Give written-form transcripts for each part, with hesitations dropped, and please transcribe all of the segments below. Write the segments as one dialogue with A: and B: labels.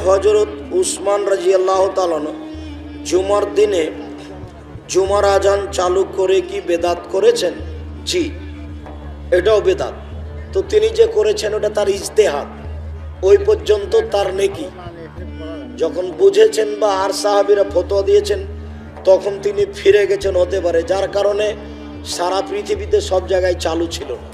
A: হজরত উসমান রাদিয়াল্লাহু তাআলা জুমার দিনে জুমার আজান চালু করে কি বেদাত করেছেন? জি, এটাও বেদাত। তো তিনি যে করেছেন ওটা তার ইজতেহাদ, ওই পর্যন্ত তার নেকি। যখন বুঝেছেন বা আর সাহাবীরা ফতোয়া দিয়েছেন তখন তিনি ফিরে গেছেন হতে পারে, যার কারণে সারা পৃথিবীতে সব জায়গায় চালু ছিল না।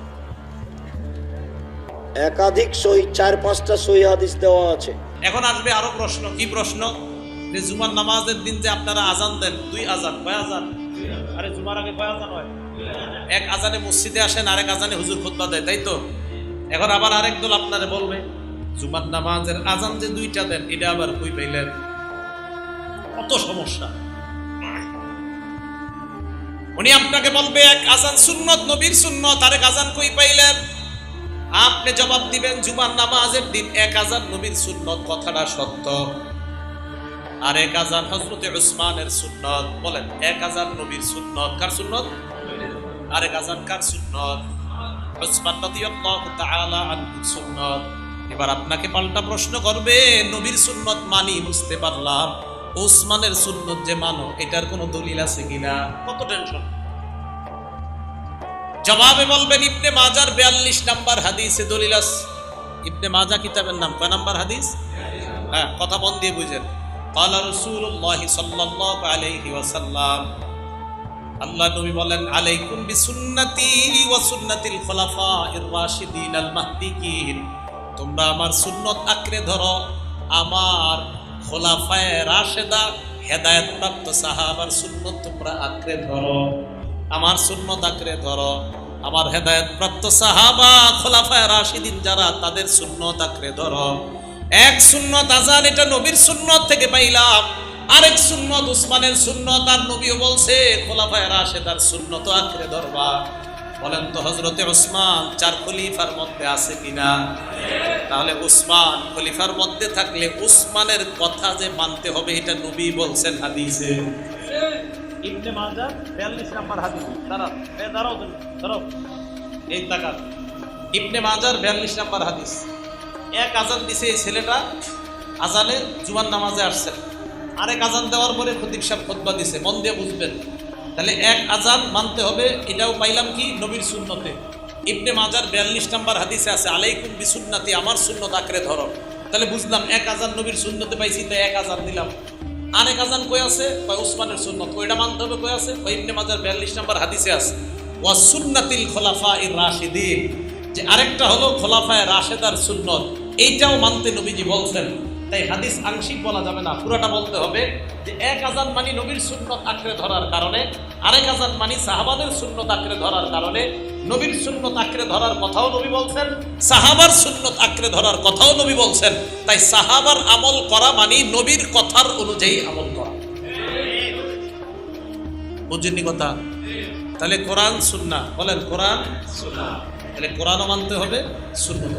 A: একাধিক সহি 4-5টা সহি হাদিস দেওয়া আছে।
B: এখন আসবে আরো প্রশ্ন। কি প্রশ্ন? যে জুমার নামাজের দিন যে আপনারা আজান দেন, 2 আজান, কয় আজান? আরে জুমার আগে কয় আজান হয়? এক আজানে মসজিদে আসেন, আরেক আজানে হুজুর খুতবা দেয়, তাই তো? এখন আবার আরেক দল আপনারে বলবে জুমার নামাজের আজান যে 2টা দেন, এটা আবার কই পাইলেন? কত সমস্যা। উনি আপনাকে বলবে এক আজান সুন্নত, নবীর সুন্নত, আরেক আজান কই পাইলেন? আপনি জবাব দিবেন জুমার নামাজের দিন এক আজান নবীর সুন্নত, কথাটা সত্য। আর এক আজান হযরতে উসমানের সুন্নত। বলেন, এক আজান নবীর সুন্নত, কার সুন্নত? আর এক আজান কার সুন্নত? উসমান রাদিয়াল্লাহু তাআলা আনহুর সুন্নত। এবার আপনাকে পাল্টা প্রশ্ন করবে, নবীর সুন্নত মানি বুঝতে পারলাম, উসমানের সুন্নত যে মানো এটার কোনো দলিল আছে কিনা? কত টেনশন। জবাবে বলবেন ইবনে মাজার 42 নাম্বার হাদিসে দলিল আছে। ইবনে মাজা কিতাবের নাম, কয় নাম্বার হাদিস? হ্যাঁ, কথা মন দিয়ে বুঝেন। ক্বালা রাসূলুল্লাহ সাল্লাল্লাহু আলাইহি ওয়াসাল্লাম, আল্লাহ নবী বলেন, আলাইকুম বিসুন্নতি ওয়া সুন্নাতিল খুলাফাইর রাশিদিন আল মাহদিয়িন, তোমরা আমার সুন্নত আঁকড়ে ধরো, আমার খোলাফায়ে রাশেদা হেদায়েতপ্রাপ্ত সাহাবার সুন্নত তোমরা আঁকড়ে ধরো, আমার সুন্নত আঁকড়ে ধরো, আমার হেদায়েতপ্রাপ্ত সাহাবা খোলাফায়ে রাশিদিন যারা, তাদের সুন্নত আঁকড়ে ধরো। এক সুন্নত আজান, এটা নবীর সুন্নত থেকে পাইলাম। আরেক সুন্নত উসমানের সুন্নত, আর নবীও বলছে খোলাফায়ে রাশেদার সুন্নত আঁকড়ে ধরবা। বলেন তো হযরতে উসমান 4 খলিফার মধ্যে আছে কিনা? তাহলে উসমান খলিফার মধ্যে থাকলে উসমানের কথা যে মানতে হবে, এটা নবী বলছেন হাদিসে। ইবনে মাজাহ 42 নাম্বার হাদিস। দাঁড়াও, এই তাকান। ইবনে মাজার 42 নাম্বার হাদিস। এক আজান দিছে এই ছেলেটা, আজানে জুমার নামাজে আসছে, আরেক আজান দেওয়ার পরে খতিব সাহেব খুতবা দিছে। মন দিয়ে বুঝবেন, তাহলে এক আজান মানতে হবে, এটাও পাইলাম কি? নবীর সুন্নতে। ইবনে মাজার 42 নাম্বার হাদিসে আছে, আলাইকুম বিসুন্নতি, আমার সুন্নত আঁকড়ে ধরো। তাহলে বুঝলাম এক আজান নবীর সুন্নতে পাইছি, তাই এক আজান দিলাম। আরেক আজান কই আছে? কয় উসমানের সুন্নত, ওইটা মানতে হবে। কই আছে? কয় ইবনে মাজার 42 নাম্বার হাদিসে আছে, ওয়া সুন্নাতিল খুলাফাইর রাশিদিন, যে আরেকটা হলো খোলাফায়ে রাশেদার সুন্নত, এইটাও মানতে নবীজি বলছেন। তাই হাদিস আংশিক বলা যাবে না, পুরাটা বলতে হবে। যে এক আজান মানি নবীর সুন্নত আঁকড়ে ধরার কারণে, আরেক আজান মানি সাহাবাদের সুন্নত আঁকড়ে ধরার কারণে। নবীর সুন্নত আঁকড়ে ধরার কথাও নবী বলছেন, সাহাবার সুন্নত আঁকড়ে ধরার কথাও নবী বলছেন। তাই সাহাবার আমল করা মানি নবীর কথার অনুযায়ী আমল করা। বুঝেননি কথা? তাহলে কোরআন সুন্নাহ, বলেন কোরআন সুন্নাহ, তাহলে কোরআনও মানতে হবে, সুন্নাহ।